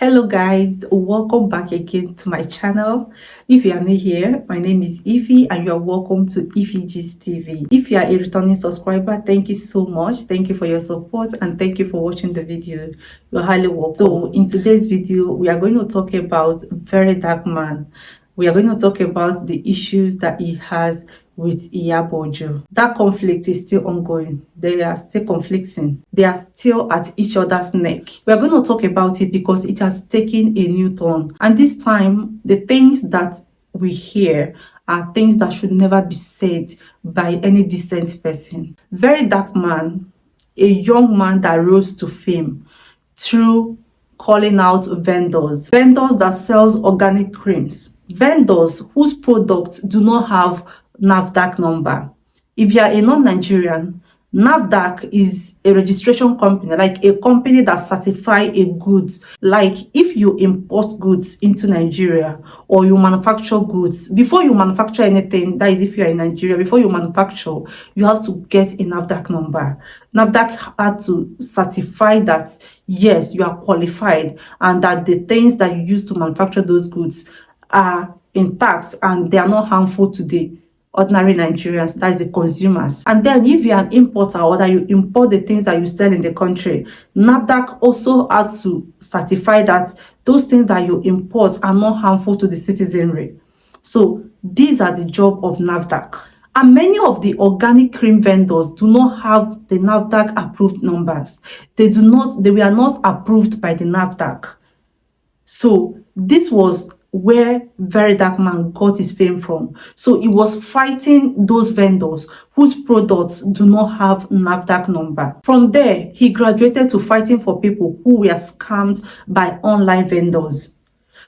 Hello guys, welcome back again to my channel. If you are new here, my name is Ify and you are welcome to Ify's TV. If you are a returning subscriber, thank you so much. Thank you for your support and thank you for watching the video. You're highly welcome. So in today's video, we are going to talk about Very Dark Man. We are going to talk about the issues that he has with Iyabo Ojo. That conflict is still ongoing. They are still conflicting. They are still at each other's neck. We are going to talk about it because it has taken a new turn. And this time, the things that we hear are things that should never be said by any decent person. Very Dark Man, a young man that rose to fame through calling out vendors that sells organic creams, vendors whose products do not have NAFDAC number. If you are a non-Nigerian, NAFDAC is a registration company, like a company that certifies a goods. Like if you import goods into Nigeria or you manufacture goods, before you manufacture anything, that is if you are in Nigeria, before you manufacture, you have to get a NAFDAC number. NAFDAC had to certify that, yes, you are qualified and that the things that you use to manufacture those goods are intact and they are not harmful to the ordinary Nigerians, that is the consumers. And then if you're an importer or that you import the things that you sell in the country, NAFDAC also had to certify that those things that you import are not harmful to the citizenry. So these are the job of NAFDAC. And many of the organic cream vendors do not have the NAFDAC approved numbers. They were not approved by the NAFDAC. So this was where Very Dark Man got his fame from. So he was fighting those vendors whose products do not have NAFDAC number. From there, he graduated to fighting for people who were scammed by online vendors.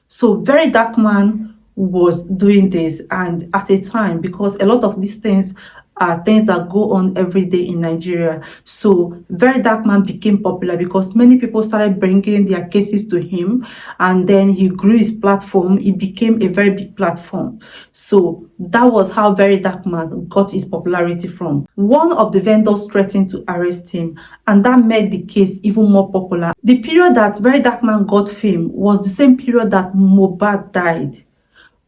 So Very Dark Man was doing this, and at a time, because a lot of these things are things that go on every day in Nigeria. So Very Dark Man became popular because many people started bringing their cases to him, and then he grew his platform. It became a very big platform. So that was how Very Dark Man got his popularity from. One of the vendors threatened to arrest him, and that made the case even more popular. The period that Very Dark Man got fame was the same period that Mohbad died.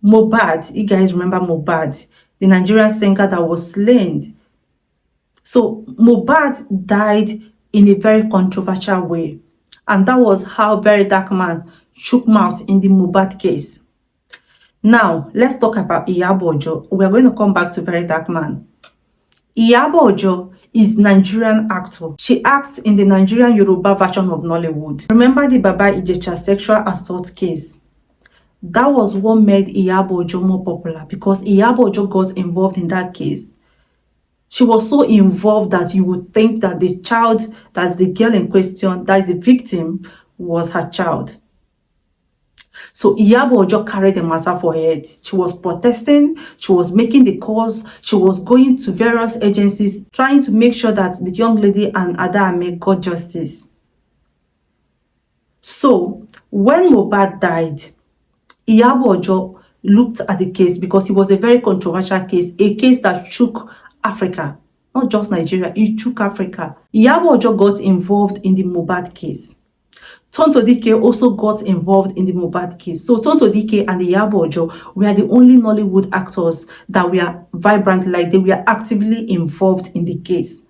Mohbad, you guys remember Mohbad, the Nigerian singer that was slain. So Mohbad died in a very controversial way. And that was how Very Dark Man shook mouth in the Mohbad case. Now, let's talk about Iyabo Ojo. We are going to come back to Very Dark Man. Iyabo Ojo is Nigerian actor. She acts in the Nigerian Yoruba version of Nollywood. Remember the Baba Ijecha sexual assault case? That was what made Iyabo Ojo more popular, because Iyabo Ojo got involved in that case. She was so involved that you would think that the child, that's the girl in question, that is the victim, was her child. So Iyabo Ojo carried the matter for her head. She was protesting, she was making the calls, she was going to various agencies, trying to make sure that the young lady and Ada Ame got justice. So when Mohbad died, Iyabo Ojo looked at the case because it was a very controversial case, a case that shook Africa, not just Nigeria, it shook Africa. Iyabo Ojo got involved in the Mohbad case. Tonto Dike also got involved in the Mohbad case. So Tonto Dike and Iyabo Ojo were the only Nollywood actors that were vibrant, like they were actively involved in the case.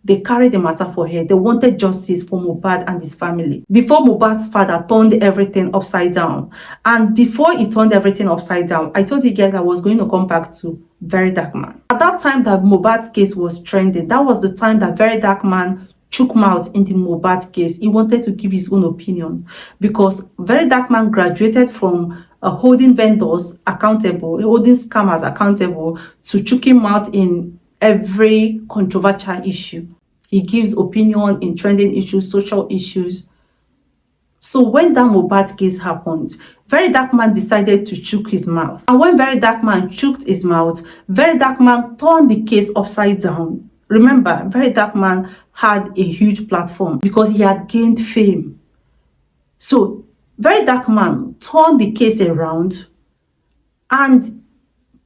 They carried the matter for her. They wanted justice for Mohbad and his family. Before Mohbad's father turned everything upside down. And before he turned everything upside down, I told you guys I was going to come back to Very Dark Man. At that time that Mohbad's case was trending, that was the time that Very Dark Man shook mouth in the Mohbad case. He wanted to give his own opinion because Very Dark Man graduated from holding vendors accountable, holding scammers accountable, to choking mouth in every controversial issue. He gives opinion in trending issues, social issues. So when that Mohbad case happened, Very Dark Man decided to chook his mouth. And when Very Dark Man choked his mouth, Very Dark Man turned the case upside down. Remember, Very Dark Man had a huge platform because he had gained fame. So Very Dark Man turned the case around and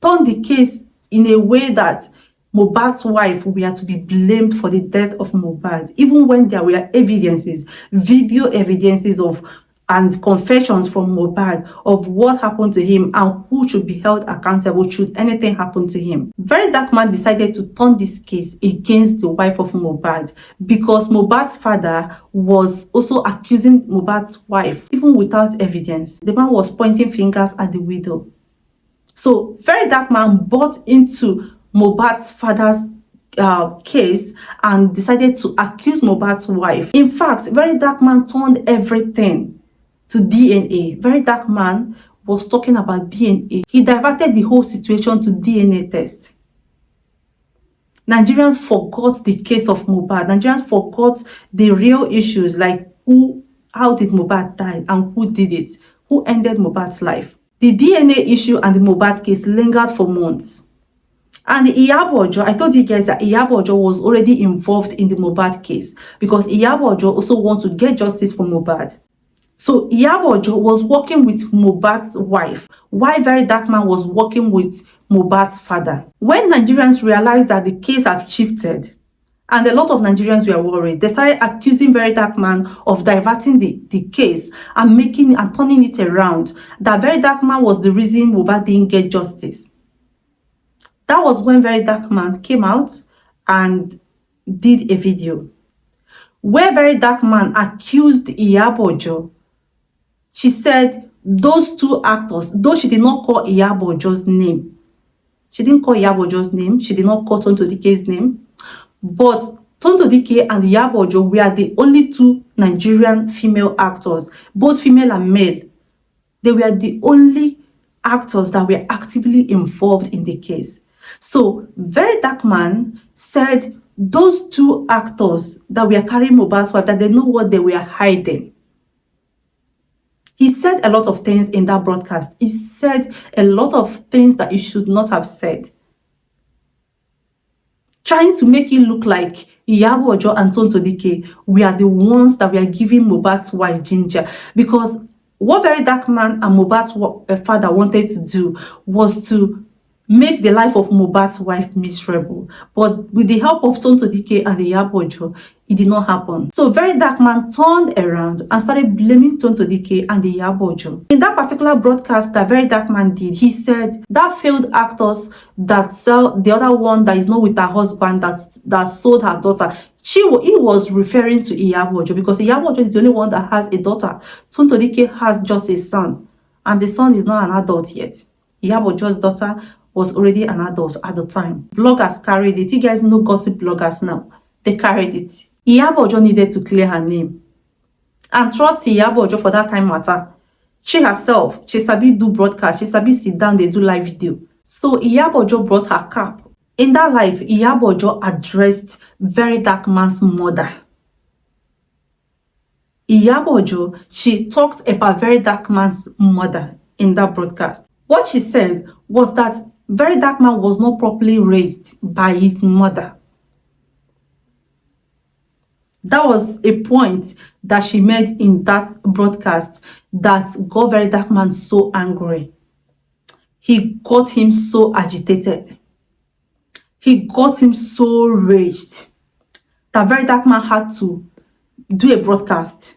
turned the case in a way that Mohbad's wife were to be blamed for the death of Mohbad, even when there were evidences, video evidences of and confessions from Mohbad of what happened to him and who should be held accountable should anything happen to him. Very Dark Man decided to turn this case against the wife of Mohbad because Mohbad's father was also accusing Mohbad's wife even without evidence. The man was pointing fingers at the widow. So Very Dark Man bought into Mohbad's father's case and decided to accuse Mohbad's wife. In fact, Very Dark Man turned everything to DNA. Very Dark Man was talking about DNA. He diverted the whole situation to DNA test. Nigerians forgot the case of Mohbad. Nigerians forgot the real issues like how did Mohbad die and who did it? Who ended Mohbad's life? The DNA issue and the Mohbad case lingered for months. And Iyabo Ojo, I told you guys that Iyabo Ojo was already involved in the Mohbad case because Iyabo Ojo also wants to get justice for Mohbad. So Iyabo Ojo was working with Mohbad's wife, while Very Dark Man was working with Mohbad's father. When Nigerians realized that the case had shifted, and a lot of Nigerians were worried, they started accusing Very Dark Man of diverting the case and turning it around, that Very Dark Man was the reason Mohbad didn't get justice. That was when Very Dark Man came out and did a video where Very Dark Man accused Iyabo Ojo. She said those two actors, though she did not call Iyabo Ojo's name, she didn't call Iyabo Ojo's name, she did not call Tonto Dike's name, but Tonto Dike and Iyabo Ojo were the only two Nigerian female actors, both female and male. They were the only actors that were actively involved in the case. So Very Dark Man said those two actors that were carrying Mohbad's wife, that they know what they were hiding. He said a lot of things in that broadcast. He said a lot of things that he should not have said, trying to make it look like Iyabo Ojo and Tonto Dike were the ones that were giving Mohbad's wife ginger, because what Very Dark Man and Mohbad's father wanted to do was to make the life of Mohbad's wife miserable. But with the help of Tonto Dike and Iyabo Ojo, it did not happen. So Very Dark Man turned around and started blaming Tonto Dike and Iyabo Ojo. In that particular broadcast that Very Dark Man did, he said that failed actors that sell the other one that is not with her husband, that sold her daughter, he was referring to Iyabo Ojo, because Iyabo Ojo is the only one that has a daughter. Tonto Dike has just a son, and the son is not an adult yet. Iyabo Ojo's daughter was already an adult at the time. Bloggers carried it. You guys know gossip bloggers now. They carried it. Iyabo Ojo needed to clear her name. And trust Iyabo Ojo for that kind matter. She herself, she sabi do broadcast. She sabi sit down, they do live video. So Iyabo Ojo brought her cap. In that live, Iyabo Ojo addressed Very Dark Man's mother. Iyabo Ojo, she talked about Very Dark Man's mother in that broadcast. What she said was that Very Dark Man was not properly raised by his mother. That was a point that she made in that broadcast that got Very Dark Man so angry. He got him so agitated. He got him so raged that Very Dark Man had to do a broadcast,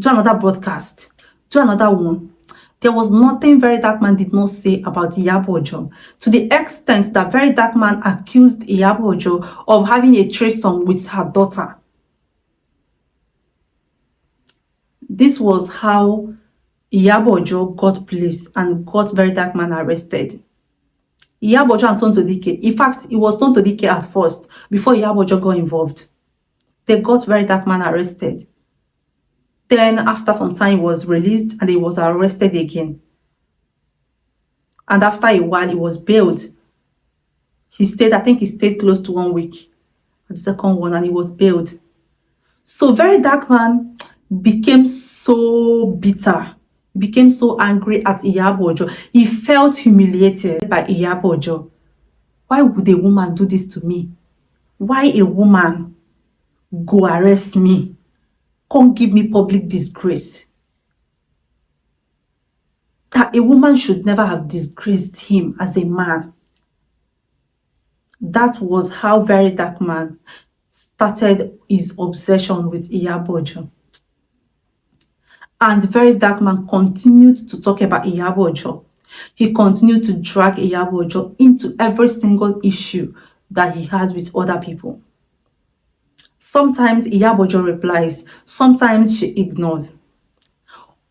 do another broadcast, do another one. There was nothing Very Dark Man did not say about Iyabo Ojo, to the extent that Very Dark Man accused Iyabo Ojo of having a threesome with her daughter. This was how Iyabo Ojo got police and got Very Dark Man arrested. Iyabo Ojo and Tonto Dike, in fact, it was Tonto Dike at first, before Iyabo Ojo got involved. They got Very Dark Man arrested. Then after some time, he was released and he was arrested again. And after a while, he was bailed. I think he stayed close to 1 week at the second one, and he was bailed. So Very Dark Man became so bitter, became so angry at Iyabo Ojo. He felt humiliated by Iyabo Ojo. Why would a woman do this to me? Why a woman go arrest me? Come give me public disgrace. That a woman should never have disgraced him as a man. That was how Very Dark Man started his obsession with Iyabo Ojo. And Very Dark Man continued to talk about Iyabo Ojo. He continued to drag Iyabo Ojo into every single issue that he has with other people. Sometimes Iyabo Ojo replies, sometimes she ignores.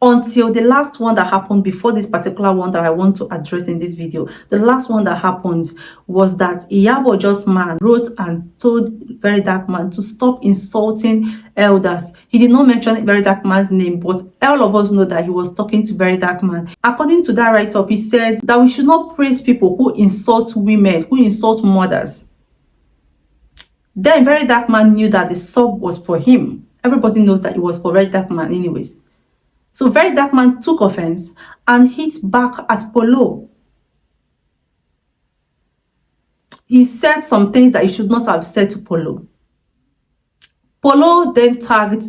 Until the last one that happened before this particular one that I want to address in this video, the last one that happened was that Iyabo Ojo's man wrote and told Very Dark Man to stop insulting elders. He did not mention Very Dark Man's name, but all of us know that he was talking to Very Dark Man. According to that write-up, he said that we should not praise people who insult women, who insult mothers. Then Very Dark Man knew that the sub was for him. Everybody knows that it was for Very Dark Man anyways. So Very Dark Man took offense and hit back at Polo. He said some things that he should not have said to Polo. Polo then tagged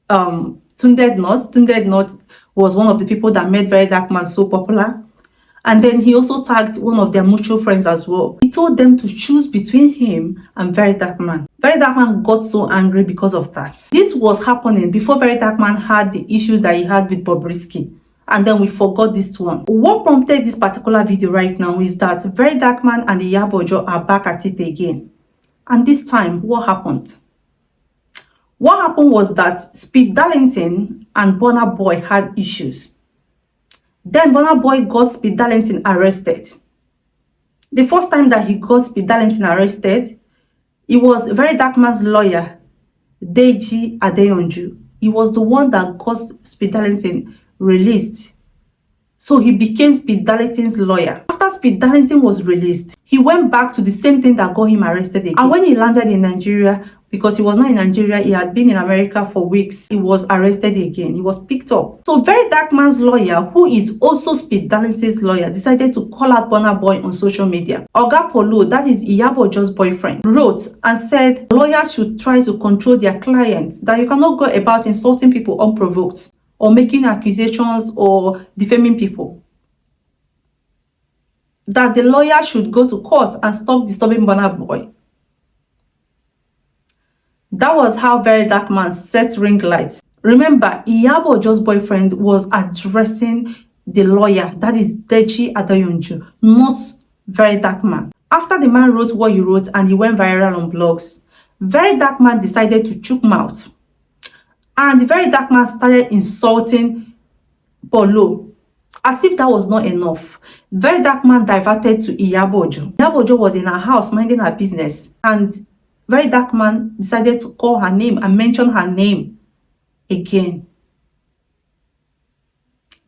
Tunde Not. Tunde Not was one of the people that made Very Dark Man so popular. And then he also tagged one of their mutual friends as well. He told them to choose between him and Very Dark Man. Very Dark Man got so angry because of that. This was happening before Very Dark Man had the issues that he had with Bobrisky. And then we forgot this one. What prompted this particular video right now is that Very Dark Man and Iyabo Ojo are back at it again. And this time, what happened? What happened was that Speed Darlington and Burna Boy had issues. Then Burna Boy got Speed Darlington arrested. The first time that he got Speed Darlington arrested, it was Very Dark Man's lawyer, Deji Adeyonju. He was the one that got Speed Darlington released. So he became Speed Darlington's lawyer. After Speed Darlington was released, he went back to the same thing that got him arrested again. And when he landed in Nigeria, because he was not in Nigeria, he had been in America for weeks, he was arrested again. He was picked up. So Very Dark Man's lawyer, who is also Speed Darlington's lawyer, decided to call out Burna Boy on social media. Oga Polo, that is Iyabo Ojo's boyfriend, wrote and said lawyers should try to control their clients, that you cannot go about insulting people unprovoked or making accusations or defaming people. That the lawyer should go to court and stop disturbing Burna Boy. That was how Very Dark Man set ring lights. Remember, Iyabo Ojo's boyfriend was addressing the lawyer, that is Deji Adeyonju, not Very Dark Man. After the man wrote what he wrote and he went viral on blogs, Very Dark Man decided to chook mouth. And the Very Dark Man started insulting Polo. As if that was not enough, Very Dark Man diverted to Iyabo Ojo. Iyabo Ojo was in her house minding her business, and Very Dark Man decided to call her name and mention her name again.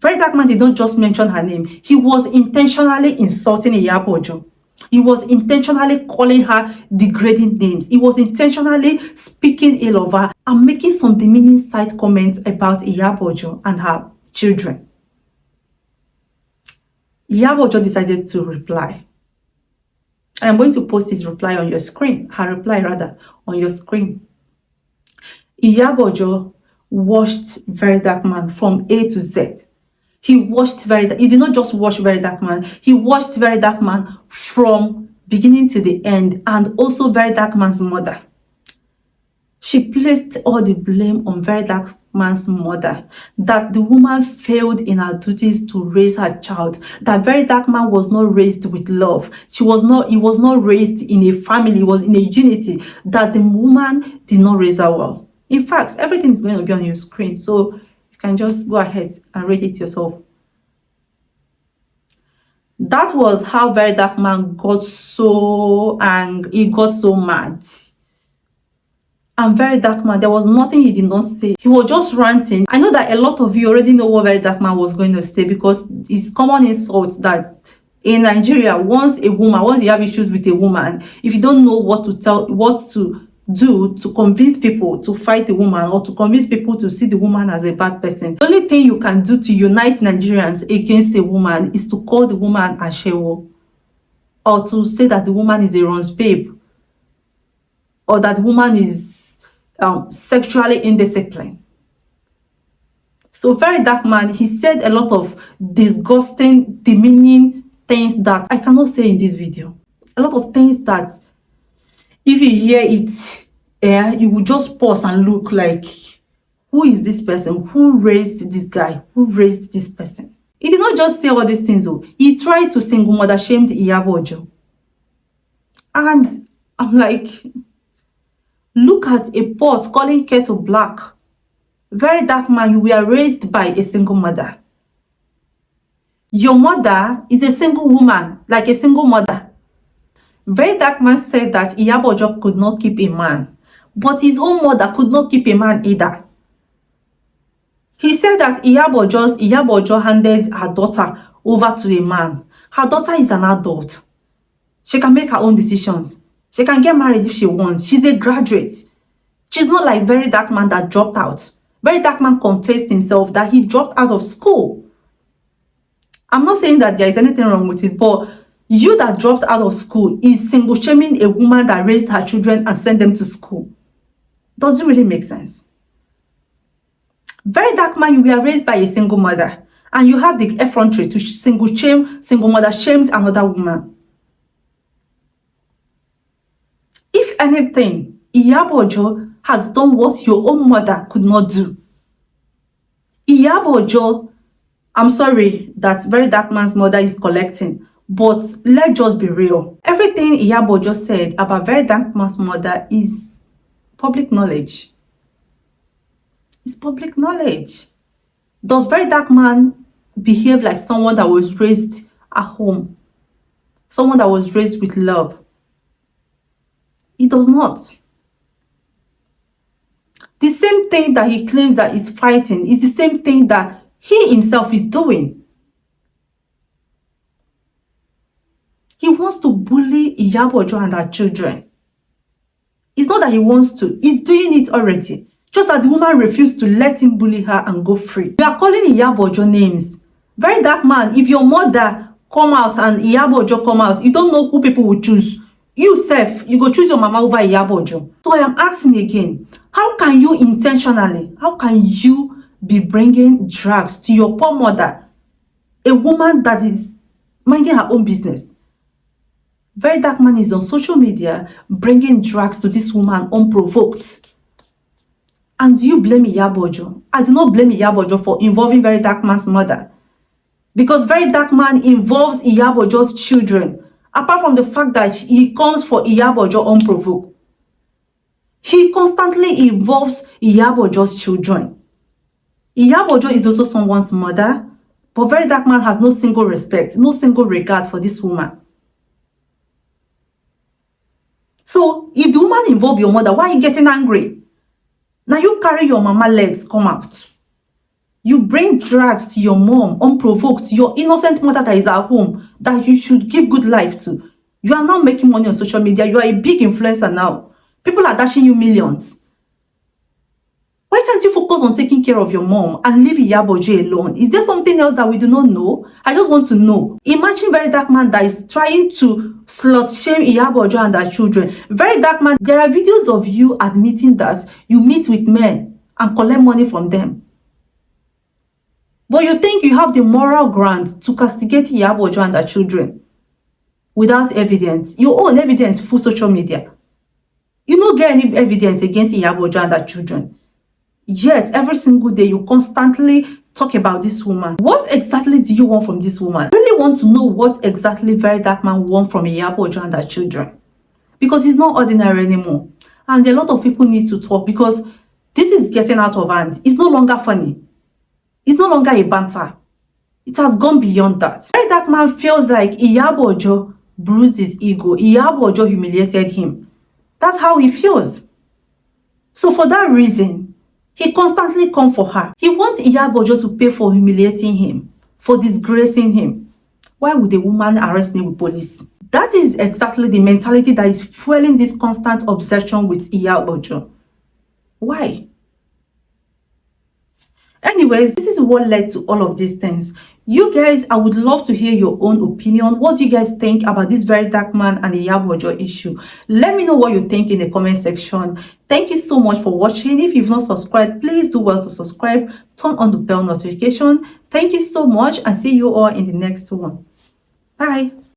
Very Dark Man did not just mention her name. He was intentionally insulting Iyabo Ojo. He was intentionally calling her degrading names. He was intentionally speaking ill of her and making some demeaning side comments about Iyabo Ojo and her children. Iyabo Ojo decided to reply. I am going to post his reply on your screen. Her reply rather, on your screen. Iyabo Ojo watched Very Dark Man from A to Z. He watched he did not just watch Very Dark Man. He watched Very Dark Man from beginning to the end, and also Very Dark Man's mother. She placed all the blame on Very Dark Man's mother, that the woman failed in her duties to raise her child, that Very Dark Man was not raised with love. He was not raised in a family, he was in a unity, that the woman did not raise her well. In fact, everything is going to be on your screen, so you can just go ahead and read it yourself. That was how Very Dark Man got so angry, he got so mad. And Very Dark Man, there was nothing he did not say. He was just ranting. I know that a lot of you already know what Very Dark Man was going to say, because it's common insult that in Nigeria, once you have issues with a woman, if you don't know what to do to convince people to fight the woman, or to convince people to see the woman as a bad person, the only thing you can do to unite Nigerians against a woman is to call the woman Ashewo, or to say that the woman is a runs babe, or that the woman is sexually indisciplined. So Very Dark Man, he said a lot of disgusting, demeaning things that I cannot say in this video. A lot of things that if you hear it, you will just pause and look like, Who is this person? Who raised this guy? Who raised this person? He did not just say all these things, though. He tried to single mother shamed Iyabo Ojo. And I'm like, look at a pot calling kettle black. Very dark man, you were raised by a single mother. Your mother is a single woman, like a single mother. Very dark man said that Iyabo Ojo could not keep a man, but his own mother could not keep a man either. He said that Iyabo Ojo handed her daughter over to a man. Her daughter is an adult. She can make her own decisions. She can get married if she wants. She's a graduate. She's not like Very Dark Man that dropped out. Very Dark Man confessed himself that he dropped out of school. I'm not saying that there is anything wrong with it, but you that dropped out of school is single shaming a woman that raised her children and sent them to school. Does it really make sense? Very Dark Man, you were raised by a single mother, and you have the effrontery to single mother shamed another woman. If anything, Iyabo Ojo has done what your own mother could not do. Iyabo Ojo, I'm sorry that Very Dark Man's mother is collecting, but let's just be real. Everything Iyabo Ojo said about Very Dark Man's mother is public knowledge. It's public knowledge. Does Very Dark Man behave like someone that was raised at home? Someone that was raised with love? He does not. The same thing that he claims that he's fighting is the same thing that he himself is doing. He wants to bully Iyabo Ojo and her children. It's not that he wants to. He's doing it already. Just that the woman refused to let him bully her and go free. You are calling Iyabo Ojo names. Very Dark Man, if your mother come out and Iyabo Ojo come out, you don't know who people will choose. You self, you go choose your mama over Iyabo Ojo. So I am asking again, how can you intentionally, how can you be bringing drugs to your poor mother, a woman that is minding her own business? Very Dark Man is on social media bringing drugs to this woman unprovoked. And do you blame Iyabo Ojo? I do not blame Iyabo Ojo for involving Very Dark Man's mother. Because Very Dark Man involves Iyabo Ojo's children. Apart from the fact that he comes for Iyabo Ojo unprovoked. He constantly involves Iyabo Ojo's children. Iyabo Ojo is also someone's mother. But Very Dark Man has no single respect, no single regard for this woman. So, if the woman involves your mother, why are you getting angry? Now you carry your mama legs, come out. You bring drugs to your mom, unprovoked, your innocent mother that is at home, that you should give good life to. You are now making money on social media. You are a big influencer now. People are dashing you millions. Why can't you focus on taking care of your mom and leave Iyabo Ojo alone? Is there something else that we do not know? I just want to know. Imagine Very Dark Man that is trying to slut shame Iyabo Ojo and her children. Very Dark Man, there are videos of you admitting that you meet with men and collect money from them. But you think you have the moral ground to castigate Iyabo Ojo and her children without evidence. Your own evidence full social media. You don't get any evidence against Iyabo Ojo and her children. Yet, every single day, you constantly talk about this woman. What exactly do you want from this woman? I really want to know what exactly Very Dark Man wants from Iyabo Ojo and her children. Because he's not ordinary anymore. And a lot of people need to talk because this is getting out of hand. It's no longer funny. It's no longer a banter. It has gone beyond that. Very Dark Man feels like Iyabo Ojo bruised his ego. Iyabo Ojo humiliated him. That's how he feels. So for that reason, he constantly comes for her. He wants Iyabo Ojo to pay for humiliating him, for disgracing him. Why would a woman arrest me with police? That is exactly the mentality that is fueling this constant obsession with Iyabo Ojo. Why? Anyways, this is what led to all of these things. You guys, I would love to hear your own opinion. What do you guys think about this Very Dark Man and Iyabo Ojo issue? Let me know what you think in the comment section. Thank you so much for watching. If you've not subscribed, please do well to subscribe. Turn on the bell notification. Thank you so much and see you all in the next one. Bye.